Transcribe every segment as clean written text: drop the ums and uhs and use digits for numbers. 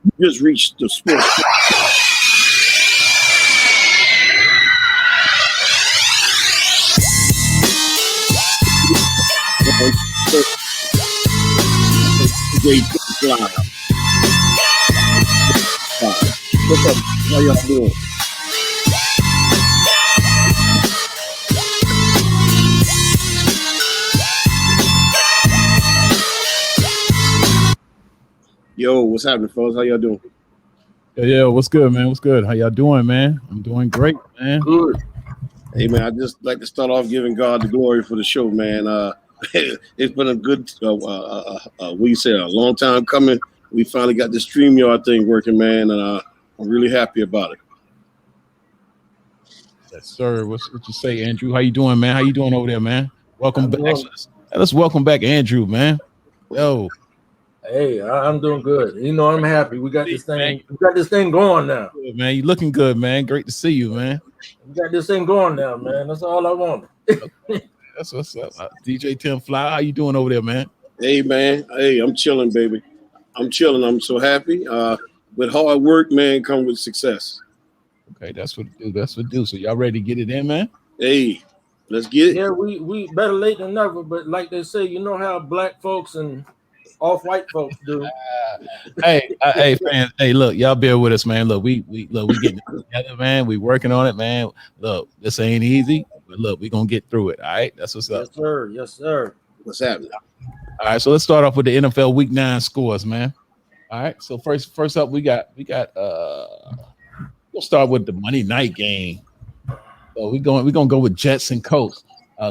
You just reached the sports. Great live. What's up? How y'all doing? Yo, what's happening, folks? How y'all doing? Yeah, what's good, man? What's good? How y'all doing, man? I'm doing great, man. Good. Hey, man, I just like to start off giving God the glory for the show, man. It's been a good, what you say, a long time coming. We finally got the StreamYard thing working, man, and I'm really happy about it. Yes, sir. What you say, Andrew? How you doing, man? How you doing over there, man? Welcome back. Let's welcome back Andrew, man. Yo. Hey, I'm doing good. You know, I'm happy. We got this thing. Man. We got this thing going now. Good, man, you looking good, man. Great to see you, man. We got this thing going now, man. That's all I want. That's what's up. DJ Tim Fly, how you doing over there, man? Hey, man. Hey, I'm chilling, baby. I'm chilling. I'm so happy. With hard work, man, come with success. Okay, that's what do. That's what do. So y'all ready to get it in, man? Hey, let's get it. Yeah, we better late than never. But like they say, you know how black folks and off-white folks do. Hey, fans. Hey, look, y'all bear with us, man. Look, we getting it together, man. We working on it, man. Look, this ain't easy, but look, we gonna get through it. All right, that's what's up. Yes, sir. Yes, sir. What's happening? All right, so let's start off with the NFL Week 9 scores, man. All right, so first up, we got. We'll start with the Monday night game. So we're gonna go with Jets and Colts.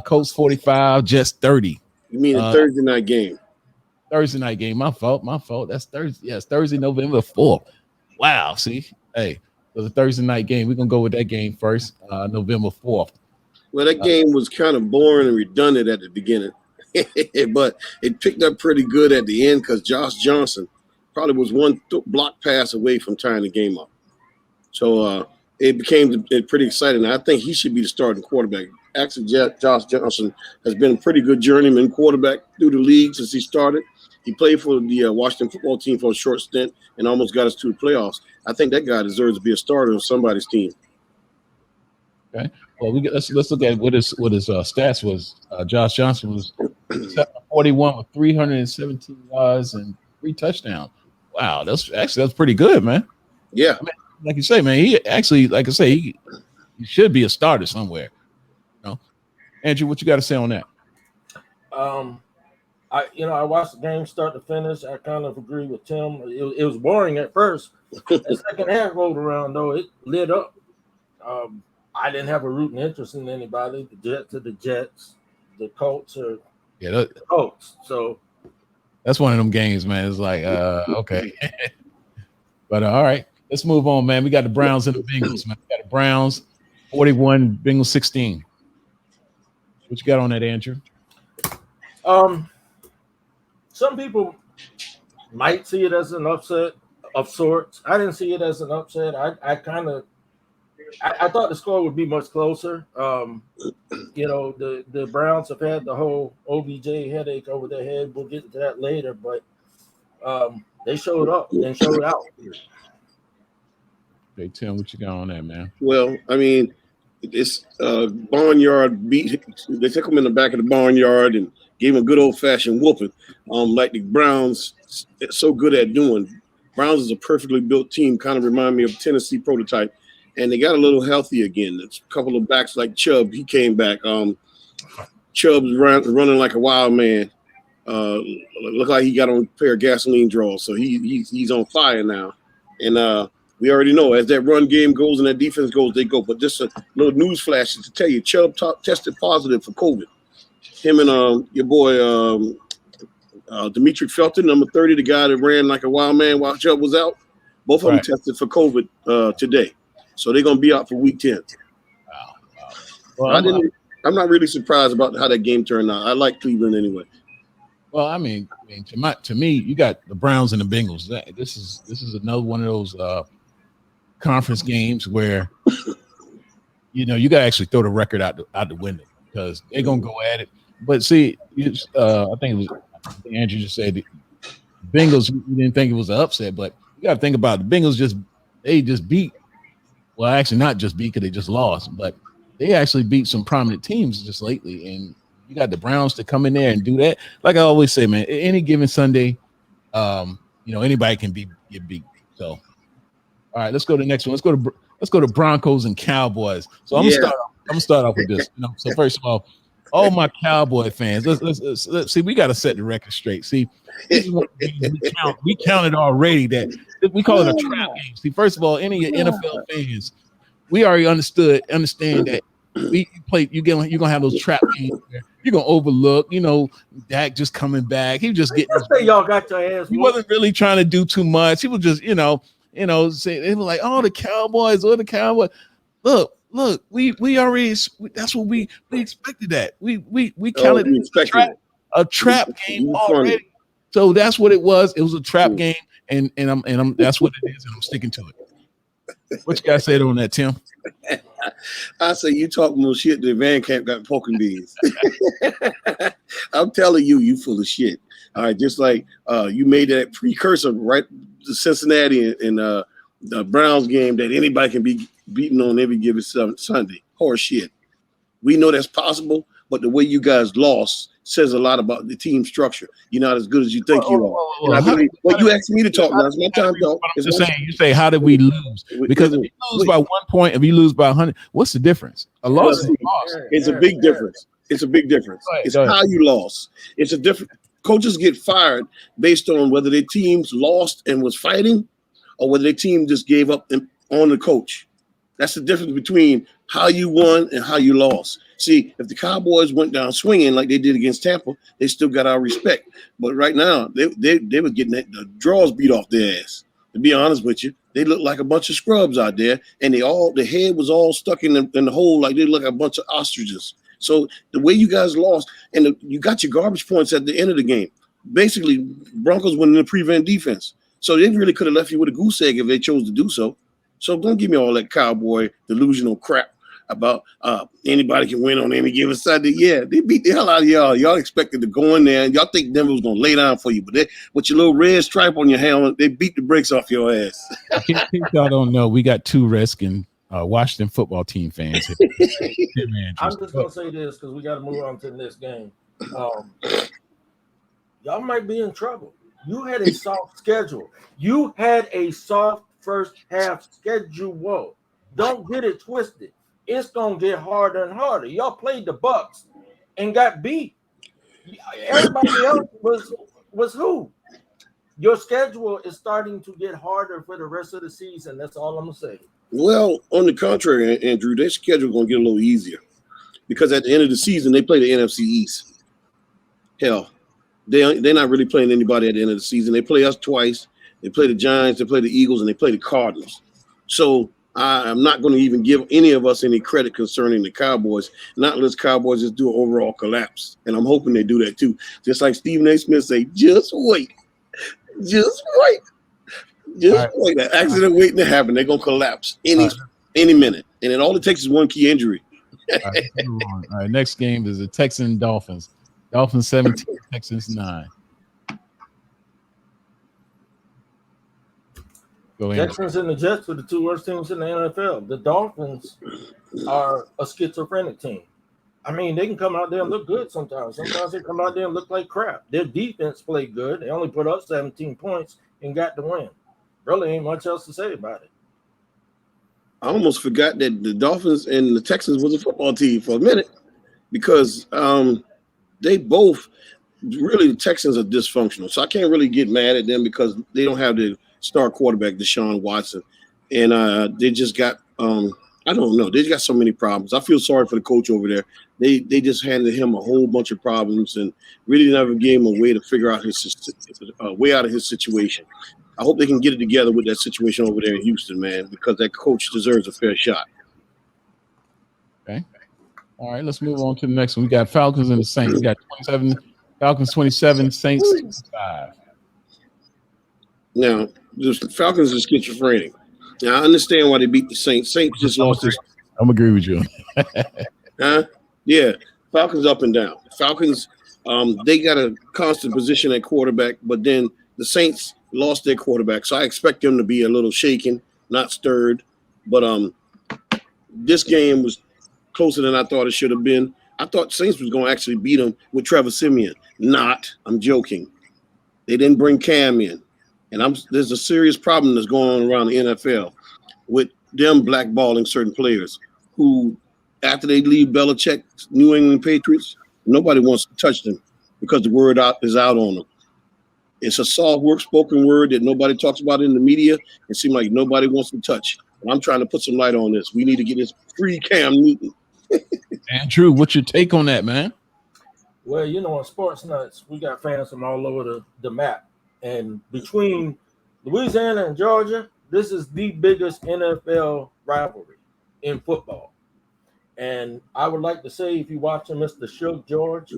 Colts 45, Jets 30. You mean a Thursday night game? Thursday night game. My fault. That's Thursday. Yes, Thursday, November 4th. Wow. See, hey, so the Thursday night game. We're gonna go with that game first, November 4th. Well, that game was kind of boring and redundant at the beginning, but it picked up pretty good at the end because Josh Johnson probably was one block pass away from tying the game up. So it became pretty exciting. I think he should be the starting quarterback. Actually, Josh Johnson has been a pretty good journeyman quarterback through the league since he started. He played for the Washington football team for a short stint and almost got us to the playoffs. I think that guy deserves to be a starter on somebody's team. Okay. Well, let's look at what his stats was. Josh Johnson was 41 with 317 yards and 3 touchdowns. Wow, that's pretty good, man. Yeah, I mean, like you say, man, he actually, like I say, he should be a starter somewhere. You know, Andrew, what you got to say on that? I watched the game start to finish. I kind of agree with Tim. It was boring at first. The second half rolled around, though. It lit up. I didn't have a rooting interest in anybody. The Jets are the Jets. The Colts are the Colts. So that's one of them games, man. It's like, okay. But all right, let's move on, man. We got the Browns and the Bengals, man. We got the Browns 41, Bengals 16. What you got on that, Andrew? Some people might see it as an upset of sorts. I didn't see it as an upset. I thought the score would be much closer. The Browns have had the whole OBJ headache over their head. We'll get to that later, but they showed up and showed out. Hey, Tim, what you got on that, man? Well, I mean, it's barnyard beat. They took him in the back of the barnyard and gave him a good old-fashioned whooping, like the Browns so good at doing. Browns is a perfectly built team, kind of remind me of Tennessee prototype, and they got a little healthy again. There's a couple of backs like Chubb. He came back. Chubb's running like a wild man. Looked like he got on a pair of gasoline draws, so he's on fire now. And we already know as that run game goes and that defense goes, they go. But just a little news flash to tell you, Chubb tested positive for COVID. Him and your boy Dimitri Felton, number 30, the guy that ran like a wild man while Chubb was out, both of them tested for COVID today. So they're going to be out for week 10. Wow. Well, I'm not really surprised about how that game turned out. I like Cleveland anyway. Well, I mean, to me, you got the Browns and the Bengals. This is another one of those conference games where you got to actually throw the record out the window because they're gonna go at it. But see, I think Andrew just said Bengals. You didn't think it was an upset, but you got to think about it. The Bengals they just beat. Well, actually, not just beat because they just lost, but they actually beat some prominent teams just lately. And you got the Browns to come in there and do that. Like I always say, man, any given Sunday, anybody can get beat. So, all right, let's go to the next one. Let's go to Broncos and Cowboys. So I'm gonna start off with this. So first of all my Cowboy fans, let's see. We got to set the record straight. See, we counted already that we call it a trap game. See, first of all, any NFL fans, we already understand that you're gonna have those trap games where you're gonna overlook. Dak just coming back. He was just getting. Say y'all got your ass. He wasn't really trying to do too much. He was just, say they were like, oh, the Cowboys or the Cowboys. Look, we already. That's what we expected. That we counted a trap game already. So that's what it was. It was a trap game, and I'm that's what it is, and I'm sticking to it. What you guys say on that, Tim? I say you talking more shit than Van Camp got poking beans. I'm telling you full of shit. All right, just like you made that precursor right to Cincinnati and the Browns game that anybody can be beaten on every given Sunday. Horse shit. We know that's possible, but the way you guys lost says a lot about the team structure. You're not as good as you think you are. You asked me to talk now. It's my time to talk. I'm just saying, you say, how did we lose? Because if you lose by 1 point, if you lose by 100, what's the difference? A loss is a loss. It's a big difference. It's a big difference. It's how you lost. It's a different. Coaches get fired based on whether their teams lost and was fighting or whether their team just gave up on the coach. That's the difference between how you won and how you lost. See, if the Cowboys went down swinging like they did against Tampa, they still got our respect. But right now, they were getting the draws beat off their ass. To be honest with you, they look like a bunch of scrubs out there, and the head was all stuck in the hole like they look like a bunch of ostriches. So the way you guys lost, and you got your garbage points at the end of the game. Basically, Broncos went in the prevent defense. So they really could have left you with a goose egg if they chose to do so. So don't give me all that cowboy delusional crap about anybody can win on any given Sunday. Yeah, they beat the hell out of y'all. Y'all expected to go in there, and y'all think Denver was going to lay down for you. But with your little red stripe on your helmet, they beat the brakes off your ass. Y'all don't know, we got two Redskins Washington football team fans. I'm just going to say this because we got to move on to the next game. Y'all might be in trouble. You had a soft schedule. You had a soft first half schedule. Don't get it twisted. It's gonna get harder and harder. Y'all played the Bucks and got beat. Everybody else was who? Your schedule is starting to get harder for the rest of the season. That's all I'm gonna say. Well, on the contrary, Andrew, their schedule gonna get a little easier because at the end of the season they play the NFC East. Hell, they're not really playing anybody at the end of the season. They play us twice. They play the Giants, they play the Eagles, and they play the Cardinals. So I'm not going to even give any of us any credit concerning the Cowboys, not unless Cowboys just do an overall collapse. And I'm hoping they do that too. Just like Stephen A. Smith say, just wait. Just wait. Just wait. That accident waiting to happen. They're going to collapse any minute. And then all it takes is one key injury. All right, next game is the Texans Dolphins. Dolphins 17, Texans 9. Texans and the Jets are the two worst teams in the NFL. The Dolphins are a schizophrenic team. I mean, they can come out there and look good sometimes. Sometimes they come out there and look like crap. Their defense played good. They only put up 17 points and got the win. Really ain't much else to say about it. I almost forgot that the Dolphins and the Texans was a football team for a minute because they both really, the Texans are dysfunctional. So I can't really get mad at them because they don't have the star quarterback Deshaun Watson, and they just got I don't know, they got so many problems. I feel sorry for the coach over there. They just handed him a whole bunch of problems and really never gave him a way to figure out his way out of his situation. I hope they can get it together with that situation over there in Houston, man, because that coach deserves a fair shot. Okay. All right, let's move on to the next one. We got Falcons and the Saints. We got Falcons 27, Saints 65. Now, the Falcons are schizophrenic. Now, I understand why they beat the Saints. Saints just lost this. I'm agree with you. Yeah, Falcons up and down. Falcons, they got a constant position at quarterback, but then the Saints lost their quarterback. So I expect them to be a little shaken, not stirred. But this game was closer than I thought it should have been. I thought Saints was going to actually beat them with Trevor Siemian. Not. I'm joking. They didn't bring Cam in. And there's a serious problem that's going on around the NFL with them blackballing certain players who, after they leave Belichick's New England Patriots, nobody wants to touch them because the word is out on them. It's a soft word, spoken word that nobody talks about in the media. It seems like nobody wants to touch. And I'm trying to put some light on this. We need to get this free Cam Newton. Andrew, what's your take on that, man? Well, you know, on Sports Nuts, we got fans from all over the map. And between Louisiana and Georgia, this is the biggest NFL rivalry in football. And I would like to say, if you're watching Mr. Shook George,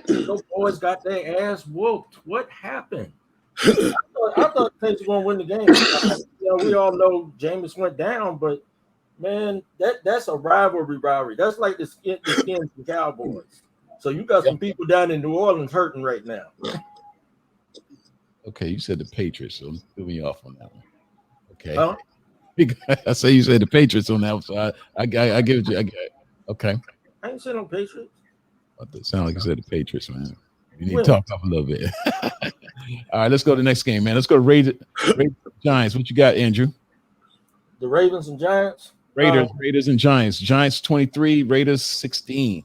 those boys got their ass whooped. What happened? I thought the Saints were going to win the game. You know, we all know Jameis went down, but man, that's a rivalry. That's like the Skins and Cowboys. So you got some people down in New Orleans hurting right now. Okay, you said the Patriots, so threw me off on that one. Okay. Huh? I say you said the Patriots on that one, so I give it to you. I get it. Okay. I ain't saying no Patriots. It sounded like you said the Patriots, man. You need to talk up a little bit. All right, let's go to the next game, man. Let's go to Raiders Giants. What you got, Andrew? The Ravens and Giants? Raiders and Giants. Giants 23, Raiders 16.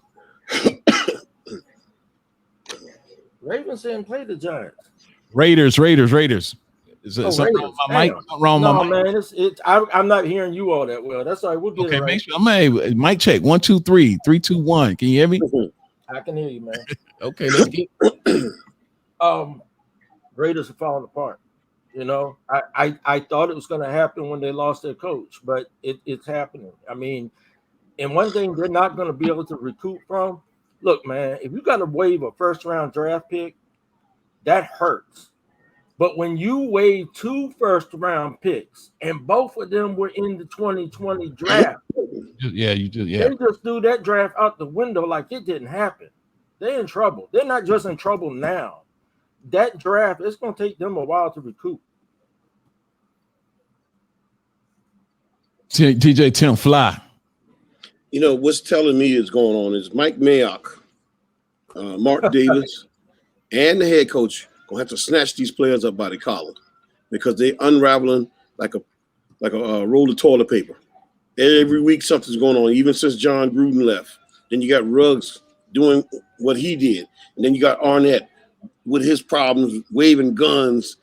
Ravens didn't play the Giants. Raiders. Is it something wrong with my mic? Wrong with my mic? I'm not hearing you all that well. That's all right. We'll get it right. Make sure. Mic check. 1, 2, 3. 3, 2, 1. Can you hear me? I can hear you, man. Okay, let's get Raiders are falling apart. You know, I thought it was going to happen when they lost their coach, but it's happening. I mean, and one thing they're not going to be able to recoup from. Look, man, if you got to waive a first-round draft pick, that hurts. But when you waive 2 first-round picks and both of them were in the 2020 draft, you do. They just threw that draft out the window like it didn't happen. They're in trouble. They're not just in trouble now. That draft, it's going to take them a while to recoup. TJ Tim Fly. You know, what's telling me is going on is Mike Mayock, Mark Davis, and the head coach going to have to snatch these players up by the collar because they're unraveling like a roll of toilet paper. Every week something's going on, even since John Gruden left. Then you got Ruggs doing what he did. And then you got Arnett with his problems, waving guns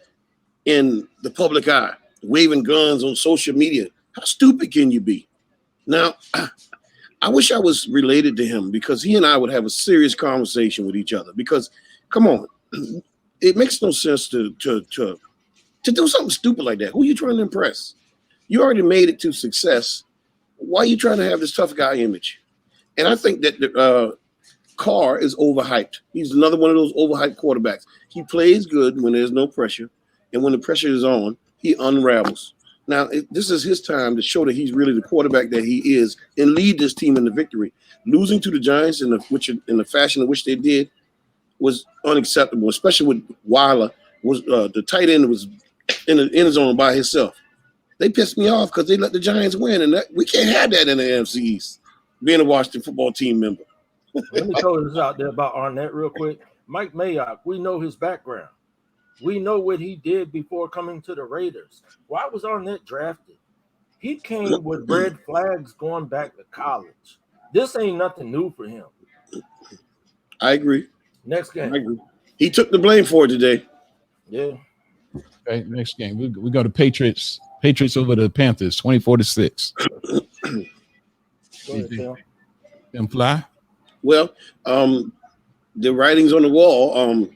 in the public eye, waving guns on social media. How stupid can you be? Now, I wish I was related to him because he and I would have a serious conversation with each other because, come on, it makes no sense to do something stupid like that. Who are you trying to impress? You already made it to success. Why are you trying to have this tough guy image? And I think that Carr is overhyped. He's another one of those overhyped quarterbacks. He plays good when there's no pressure, and when the pressure is on, he unravels. Now, this is his time to show that he's really the quarterback that he is and lead this team in the victory. Losing to the Giants in the fashion in which they did was unacceptable, especially with Weiler. The tight end was in the end zone by himself. They pissed me off because they let the Giants win, and we can't have that in the NFC East, being a Washington football team member. Let me throw this out there about Arnett real quick. Mike Mayock, we know his background. We know what he did before coming to the Raiders. Why was Arnett drafted? He came with red flags going back to college. This ain't nothing new for him. I agree. Next game. I agree. He took the blame for it today. Yeah. Okay, next game. We go to Patriots. Patriots over the Panthers, 24-6. Go ahead, Tim. Tim Fly. Well, the writing's on the wall.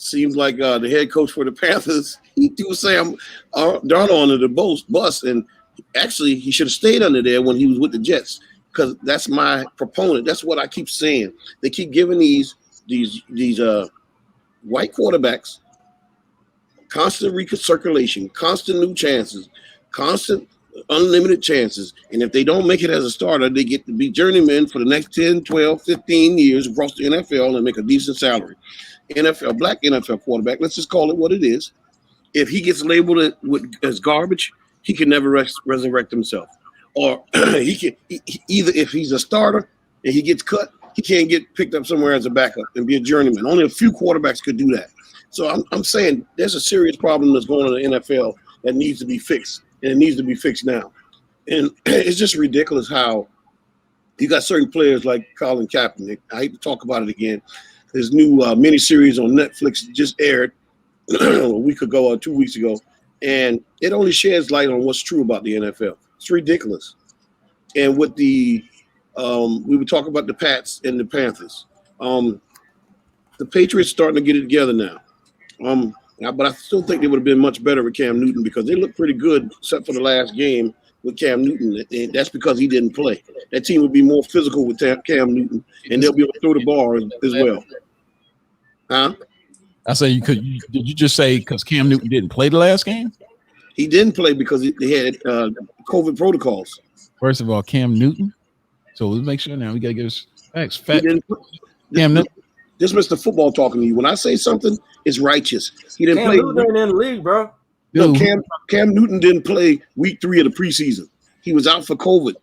Seems like the head coach for the Panthers, he threw Sam Darnold under the bus, and actually he should have stayed under there when he was with the Jets because that's my proponent. That's what I keep saying. They keep giving these white quarterbacks constant recirculation, constant new chances, constant unlimited chances. And if they don't make it as a starter, they get to be journeymen for the next 10, 12, 15 years across the NFL and make a decent salary. Black NFL quarterback, let's just call it what it is. if he gets labeled as garbage, he can never resurrect himself. Or either if he's a starter and he gets cut, he can't get picked up somewhere as a backup and be a journeyman. Only a few quarterbacks could do that. So I'm saying there's a serious problem that's going on in the NFL that needs to be fixed, and it needs to be fixed now. And it's just ridiculous how you got certain players like Colin Kaepernick. I hate to talk about it again. His new miniseries on Netflix just aired a week ago or 2 weeks ago, and it only sheds light on what's true about the NFL. It's ridiculous. And with the we were talking about the Pats and the Panthers. The Patriots starting to get it together now. But I still think they would have been much better with Cam Newton because they looked pretty good, except for the last game with Cam Newton. And that's because he didn't play. That team would be more physical with Cam Newton, and they'll be able to throw the ball as well. Huh? I say did you just say because Cam Newton didn't play the last game? He didn't play because they had COVID protocols. First of all, Cam Newton. So let's make sure now we gotta give us facts. Cam Newton. This Mr. Football talking to you. When I say something, it's righteous. He didn't play. Cam Newton ain't in the league, bro. No, Cam Newton didn't play week 3 of the preseason. He was out for COVID.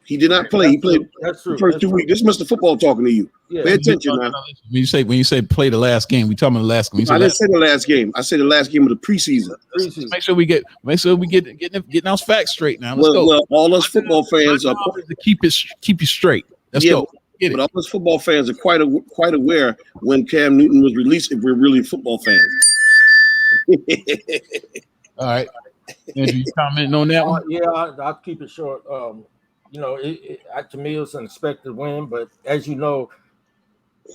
He did not play. He played the first 2 weeks. This is Mr. Football talking to you. Yeah. Pay attention now. When you say play the last game, we talking about the last game. I didn't say the last game. I said the last game of the preseason. Make sure we getting our facts straight now. Let's go. Well, all us football fans are to keep you straight. Let's go. But all us football fans are quite aware when Cam Newton was released. If we're really football fans. All right, Andrew, you commenting on that one? Yeah, I'll keep it short. To me, it's an expected win, but as you know,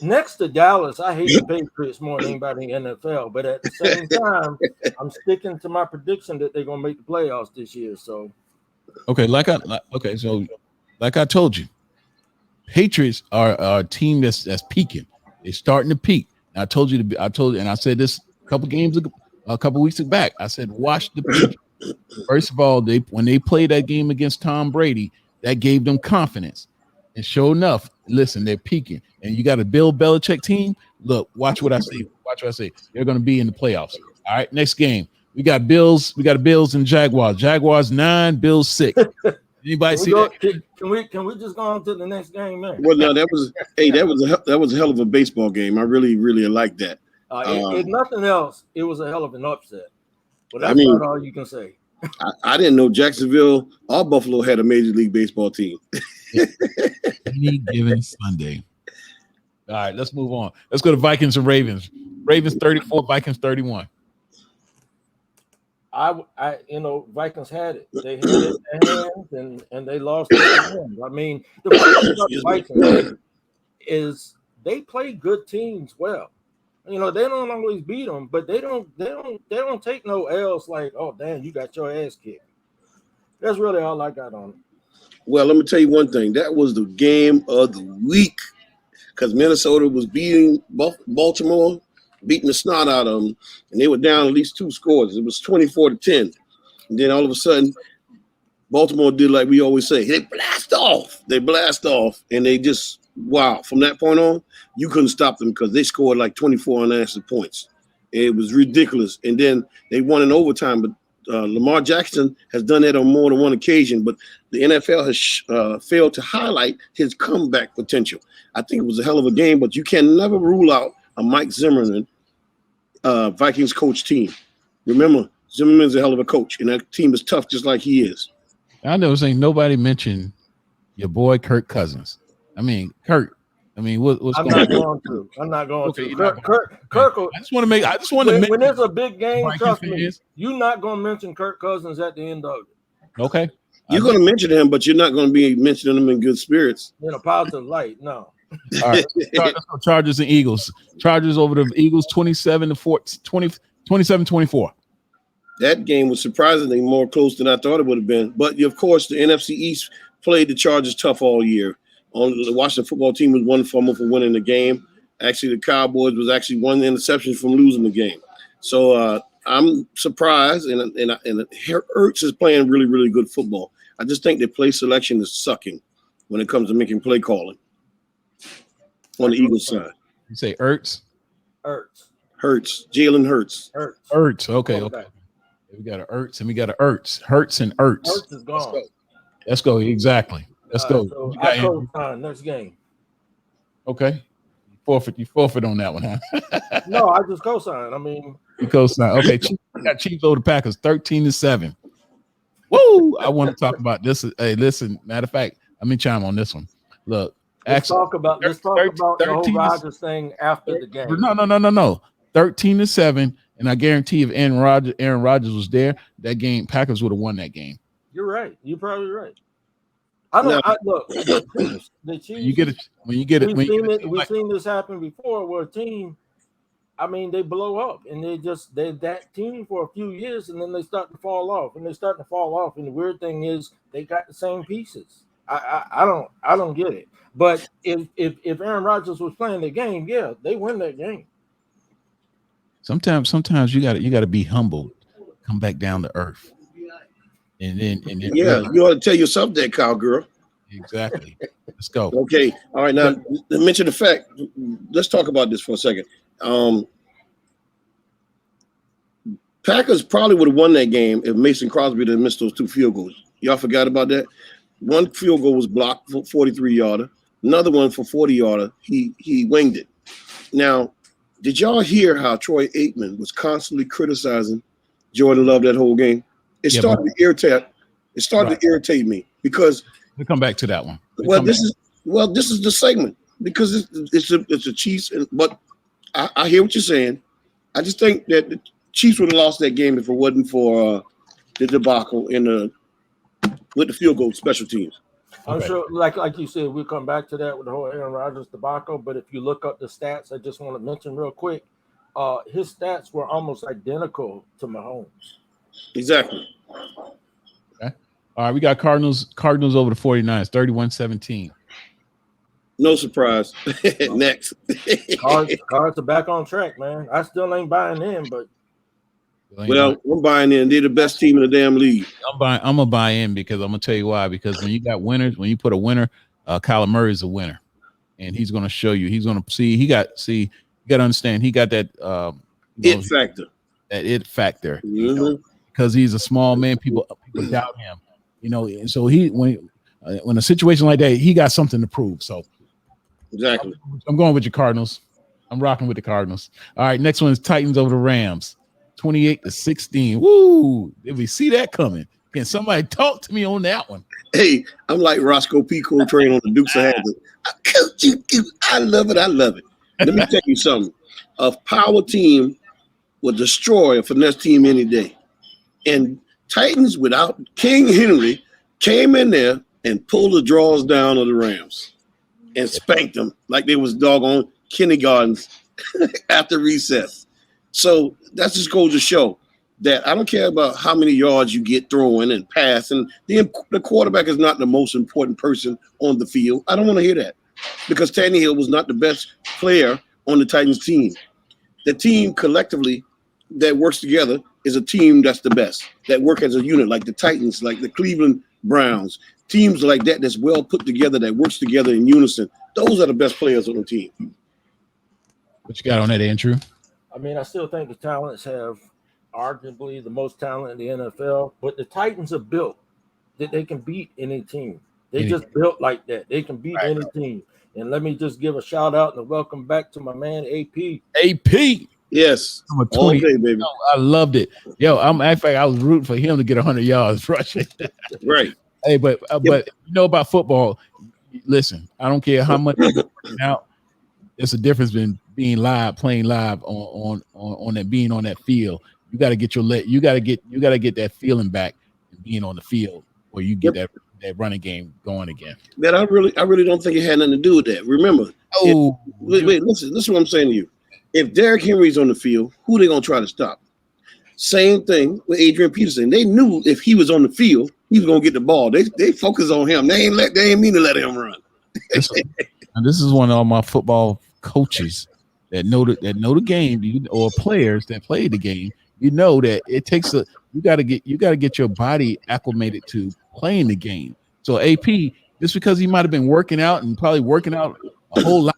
next to Dallas, I hate the Patriots more than anybody in the NFL. But at the same time, I'm sticking to my prediction that they're gonna make the playoffs this year. So, like I told you, Patriots are a team that's peaking. They're starting to peak. And I said this a couple weeks back. I said, watch the Patriots. First of all, when they played that game against Tom Brady, that gave them confidence. And sure enough, listen, they're peaking. And you got a Bill Belichick team. Look, watch what I say. They're going to be in the playoffs. All right, next game. We got Bills and Jaguars. Jaguars 9, Bills 6. Anybody see that? Can we just go on to the next game, man? Well, no, that was a hell of a baseball game. I really, really like that. If nothing else, it was a hell of an upset. But that's not all you can say. I didn't know Jacksonville or Buffalo had a Major League Baseball team. Any given Sunday. All right, let's move on. Let's go to Vikings and Ravens. Ravens 34, Vikings 31. Vikings had it. They had it in their hands and they lost it. I mean, the problem about the Vikings is they play good teams well. They don't always beat them, but they don't take no L's like, oh damn, you got your ass kicked. That's really all I got on it. Well, let me tell you one thing. That was the game of the week because Minnesota was beating Baltimore, beating the snot out of them, and they were down at least 2 scores. It was 24-10. And then all of a sudden, Baltimore did like we always say. They blast off, and they just, wow. From that point on, you couldn't stop them because they scored like 24 unanswered points. It was ridiculous. And then they won in overtime, but Lamar Jackson has done that on more than one occasion, but the NFL has failed to highlight his comeback potential. I think it was a hell of a game, but you can never rule out a Mike Zimmerman Vikings coach team. Remember, Zimmerman's a hell of a coach, and that team is tough just like he is. I know saying nobody mentioned your boy Kirk Cousins. I mean, Kirk. I mean, what's I'm going not on? I'm not going Okay, to. Kirk. I just want to When there's a big game, Vikings trust me, fans. you're not going to mention Kirk Cousins at the end of it. Okay. You're going to mention him, but you're not going to be mentioning him in good spirits. In a positive light, no. All right. Let's go Chargers and Eagles. Chargers over the Eagles 27-24. That game was surprisingly more close than I thought it would have been. But, of course, the NFC East played the Chargers tough all year. The Washington football team was one fumble for winning the game. Actually, the Cowboys was actually one interception from losing the game. So I'm surprised, and Ertz is playing really, really good football. I just think their play selection is sucking when it comes to making play calling on the Eagles side. You say Ertz? Ertz. Hurts. Jalen Hurts. Ertz. Okay. We got a Ertz and we got a Ertz. Hurts and Ertz. Ertz is gone. Let's go. Exactly. Let's go. So I co-sign next game. Okay. You forfeit on that one, huh? No, I just co-sign. I mean, you co-sign. Okay. We got Chiefs over the Packers 13-7. Woo! I want to talk about this. Hey, listen. Matter of fact, let me chime on this one. Look, let's talk about the whole Rodgers thing after the game. No. 13-7, and I guarantee if Aaron Rodgers was there, that game Packers would have won that game. You're right. You're probably right. Look. The Chiefs. We've seen this happen before, where a team, I mean, they blow up and they're that team for a few years, and then they start to fall off, and And the weird thing is, they got the same pieces. I don't get it. But if Aaron Rodgers was playing the game, yeah, they win that game. Sometimes you gotta be humble, come back down to earth, and then you ought to tell yourself that, cowgirl. Exactly. Let's go. Okay. All right. Now, to mention the fact, let's talk about this for a second. Packers probably would have won that game if Mason Crosby didn't miss those 2 field goals. Y'all forgot about that? One field goal was blocked for 43-yarder. Another one for 40-yarder. He winged it. Now, did y'all hear how Troy Aikman was constantly criticizing Jordan Love that whole game? It started to irritate me because we'll come back to that one. This is the segment because it's a Chiefs, but I hear what you're saying. I just think that the Chiefs would have lost that game if it wasn't for the debacle with the field goal special teams. I'm sure, like you said, we'll come back to that with the whole Aaron Rodgers debacle. But if you look up the stats, I just want to mention real quick, his stats were almost identical to Mahomes. Exactly. Okay. All right, we got Cardinals over the 49ers, 31-17. No surprise. Next. Cards are back on track, man. I still ain't buying in, but well, I'm buying in. They're the best team in the damn league. I'm gonna buy in because I'm gonna tell you why. Because when you got winners, when you put a winner, Kyler Murray is a winner, and he's gonna show you. He's gonna see. You got to understand. He got that it factor. That it factor. Mm-hmm. You know, because he's a small man, people doubt him. You know, and so when a situation like that, he got something to prove. So exactly, I'm going with your Cardinals. I'm rocking with the Cardinals. All right, next one is Titans over the Rams. 28-16. Woo! Did we see that coming? Can somebody talk to me on that one? Hey, I'm like Roscoe P. Coltrane on the Dukes of Hazzard. I love it. Let me tell you something. A power team will destroy a finesse team any day. And Titans without King Henry came in there and pulled the draws down of the Rams and spanked them like they was doggone kindergartens after recess. So that just goes to show that I don't care about how many yards you get throwing and passing. The quarterback is not the most important person on the field. I don't want to hear that because Tannehill was not the best player on the Titans team. The team collectively that works together is a team that's the best, that work as a unit, like the Titans, like the Cleveland Browns, teams like that that's well put together, that works together in unison. Those are the best players on the team. What you got on that, Andrew? I mean, I still think the Talents have arguably the most talent in the NFL, but the Titans are built that they can beat any team. They just built like that. They can beat any team. And let me just give a shout out and a welcome back to my man, AP. AP. Yes. I'm a 20. All day, baby. I loved it. Yo, I was rooting for him to get 100 yards rushing. Right. Hey, but you know about football, listen, I don't care how much out. There's a difference between being live, playing live on that, being on that field. You got to get you got to get that feeling back and being on the field where you get that running game going again. Man, I really don't think it had nothing to do with that. Remember, listen to what I'm saying to you. If Derrick Henry's on the field, who they gonna try to stop? Same thing with Adrian Peterson. They knew if he was on the field, he was gonna get the ball. They focus on him. They ain't mean to let him run. And this is one of all my football coaches that know the game, or players that play the game. You know that it takes you got to get your body acclimated to playing the game. So AP, just because he might have been working out and probably working out a whole lot,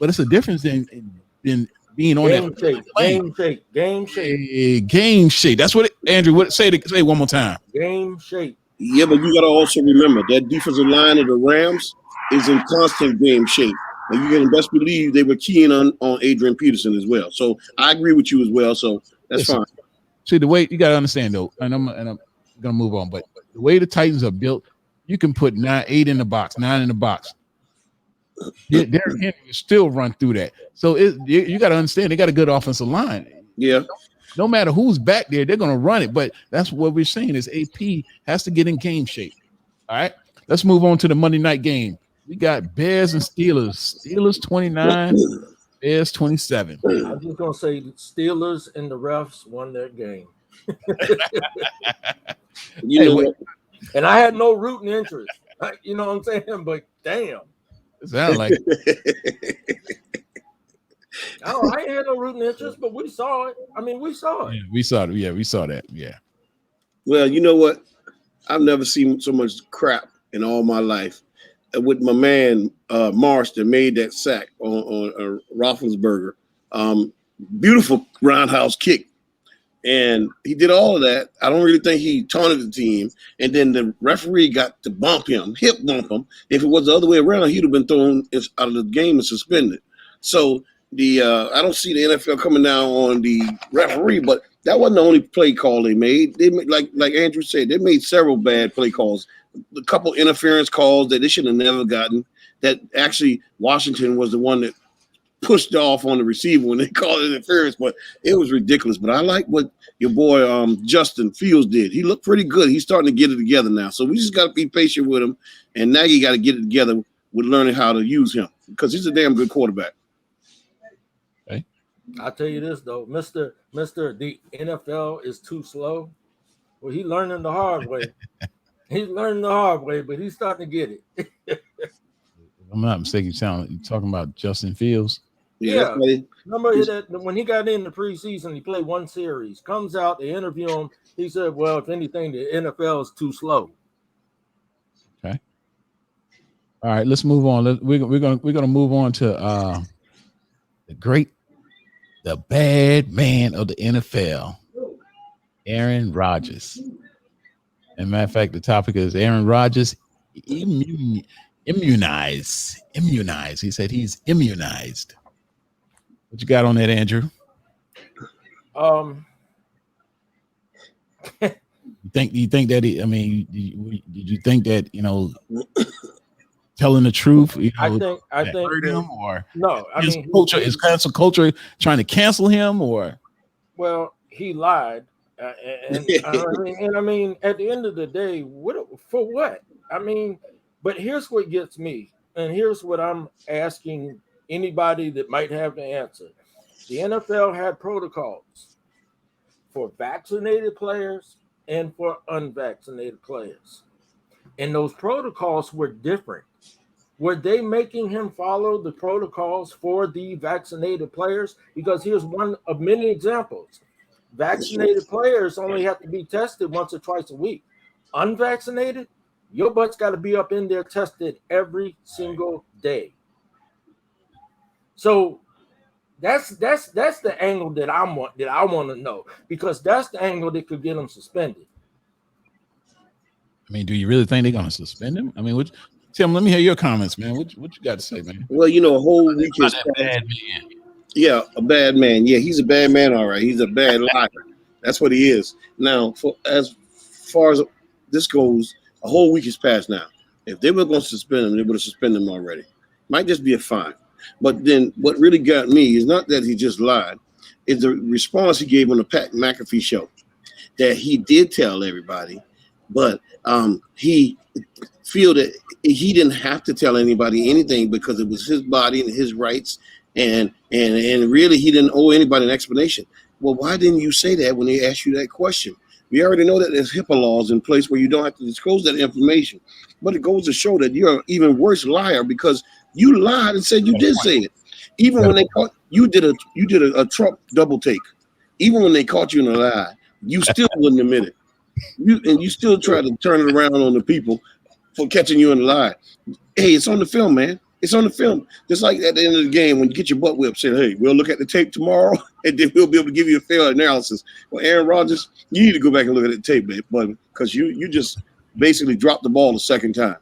but it's a difference than being on Game that shape. plane. Game shape. Game shape. That's what Andrew. What say it one more time. Game shape. Yeah, but you got to also remember that defensive line of the Rams is in constant game shape. And you can best believe they were keying on Adrian Peterson as well. So I agree with you as well. So that's fine. See, the way you got to understand though, and I'm going to move on, but the way the Titans are built, you can put 8 in the box, 9 in the box. Derrick Henry will still run through that. So you got to understand they got a good offensive line. Yeah. No matter who's back there, they're going to run it. But that's what we're saying is AP has to get in game shape. All right, let's move on to the Monday night game. We got Bears and Steelers. Steelers 29, Bears 27. I'm just going to say the Steelers and the refs won their game. And I had no rooting interest. You know what I'm saying? But damn. It sounds like I ain't had no rooting interest, but we saw it. I mean, we saw it. Yeah, we saw it. Yeah, we saw that. Yeah. Well, you know what? I've never seen so much crap in all my life. With my man Marsh that made that sack on Roethlisberger. Beautiful roundhouse kick. And he did all of that. I don't really think he taunted the team. And then the referee got to hip bump him. If it was the other way around, he'd have been thrown out of the game and suspended. So I don't see the NFL coming down on the referee, but that wasn't the only play call they made. They made, like Andrew said, they made several bad play calls. A couple interference calls that they should have never gotten. That actually Washington was the one that pushed off on the receiver when they called it interference, but it was ridiculous. But I like what your boy Justin Fields did. He looked pretty good. He's starting to get it together now. So we just got to be patient with him. And now you got to get it together with learning how to use him because he's a damn good quarterback. Okay. I'll tell you this though, Mr. The NFL is too slow. Well, he's learning the hard way. He's learning the hard way, but he's starting to get it. If I'm not mistaken, you're talking about Justin Fields. Yeah. Remember that when he got in the preseason, he played one series. Comes out, they interview him. He said, "Well, if anything, the NFL is too slow." Okay. All right, let's move on. We're gonna move on to the bad man of the NFL, Aaron Rodgers. As a matter of fact, the topic is Aaron Rodgers immunized. He said he's immunized. What you got on that, Andrew? You think that did you think that telling the truth? I think hurt him or no. I mean, is cancel culture trying to cancel him or? Well, he lied, and I mean, at the end of the day, for what? I mean, but here's what gets me, and here's what I'm asking anybody that might have the answer. The NFL had protocols for vaccinated players and for unvaccinated players. And those protocols were different. Were they making him follow the protocols for the vaccinated players? Because here's one of many examples. Vaccinated players only have to be tested once or twice a week. Unvaccinated, your butt's got to be up in there tested every single day. So that's the angle that I want to know, because that's the angle that could get him suspended. I mean, do you really think they're going to suspend him? I mean, Tim, let me hear your comments, man. What you got to say, man? Well, a whole week is bad man. Yeah, a bad man. Yeah, he's a bad man. All right, he's a bad liar. That's what he is. Now, as far as this goes, a whole week has passed now. If they were going to suspend him, they would have suspended him already. Might just be a fine. But then what really got me is not that he just lied, is the response he gave on the Pat McAfee show, that he did tell everybody, but he feel that he didn't have to tell anybody anything because it was his body and his rights, and really he didn't owe anybody an explanation. Well, why didn't you say that when they asked you that question? We already know that there's HIPAA laws in place where you don't have to disclose that information, but it goes to show that you're an even worse liar because you lied and said you did say it. Even when they caught you did a Trump double take. Even when they caught you in a lie, you still wouldn't admit it. You still try to turn it around on the people for catching you in a lie. Hey, it's on the film, man. It's on the film. Just like at the end of the game, when you get your butt whipped, saying, hey, we'll look at the tape tomorrow, and then we'll be able to give you a fair analysis. Well, Aaron Rodgers, you need to go back and look at the tape, but because you just basically dropped the ball the second time.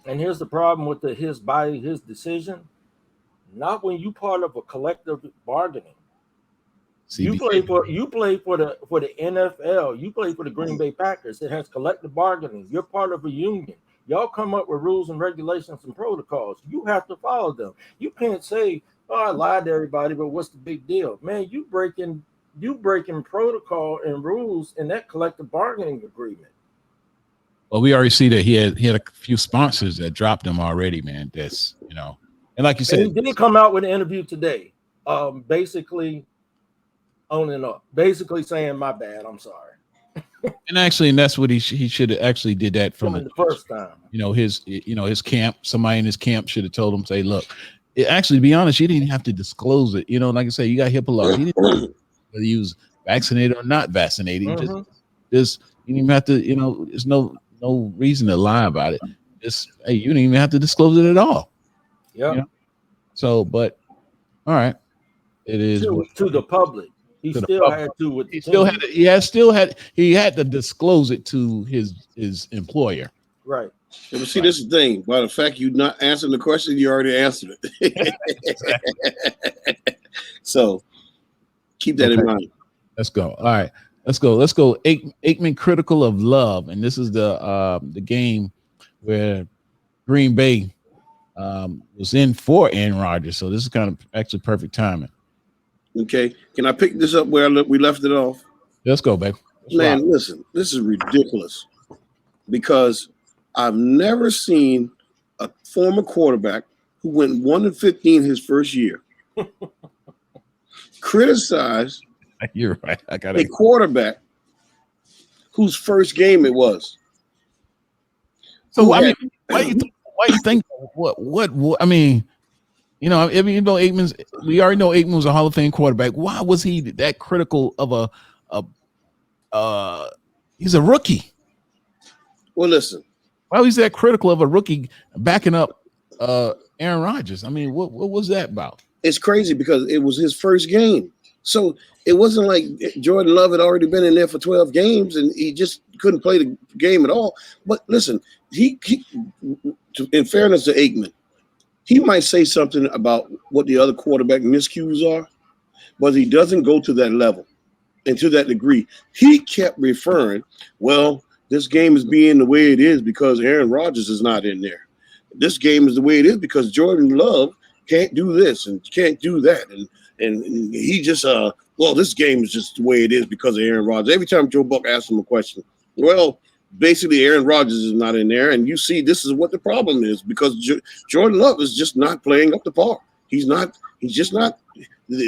And here's the problem with his decision. Not when you part of a collective bargaining. You play for the NFL. You play for the Green Bay Packers. It has collective bargaining. You're part of a union. Y'all come up with rules and regulations and protocols. You have to follow them. You can't say, "Oh, I lied to everybody," but what's the big deal, man? You breaking protocol and rules in that collective bargaining agreement. Well, we already see that he had a few sponsors that dropped him already, man. That's and like you said, he did come out with an interview today, basically owning up, basically saying, "My bad, I'm sorry." And that's what he should have actually did that from the first time. His camp. Somebody in his camp should have told him, say, look, actually, to be honest, you didn't have to disclose it. Like I say, you got HIPAA laws. You didn't whether he was vaccinated or not vaccinated. Mm-hmm. Just you didn't even have to. There's no reason to lie about it. Just hey, you didn't even have to disclose it at all. Yeah. So, but all right, it is to the public. He still had to. With he had to disclose it to his employer. Right. Yeah, but see, this is the thing. By the fact you not answering the question, you already answered it. So keep that in mind. Let's go. All right. Let's go. Aikman critical of love, and this is the game where Green Bay was in for Aaron Rodgers. So this is kind of actually perfect timing. Okay, can I pick this up where we left it off? Let's go, babe. Man, listen, this is ridiculous because I've never seen a former quarterback who went 1-15 his first year criticize You're right. a quarterback whose first game it was. So why you think what I mean? Aikman's. We already know Aikman was a Hall of Fame quarterback. Why was he that critical of he's a rookie? Well, listen. Why was he that critical of a rookie backing up Aaron Rodgers? I mean, what was that about? It's crazy because it was his first game. So it wasn't like Jordan Love had already been in there for 12 games and he just couldn't play the game at all. But listen, he in fairness to Aikman, he might say something about what the other quarterback miscues are, but he doesn't go to that level and to that degree. He kept referring, well, this game is being the way it is because Aaron Rodgers is not in there. This game is the way it is because Jordan Love can't do this and can't do that. And he just, this game is just the way it is because of Aaron Rodgers. Every time Joe Buck asks him a question, well, basically Aaron Rodgers is not in there. And you see, this is what the problem is because Jordan Love is just not playing up to par. He's just not.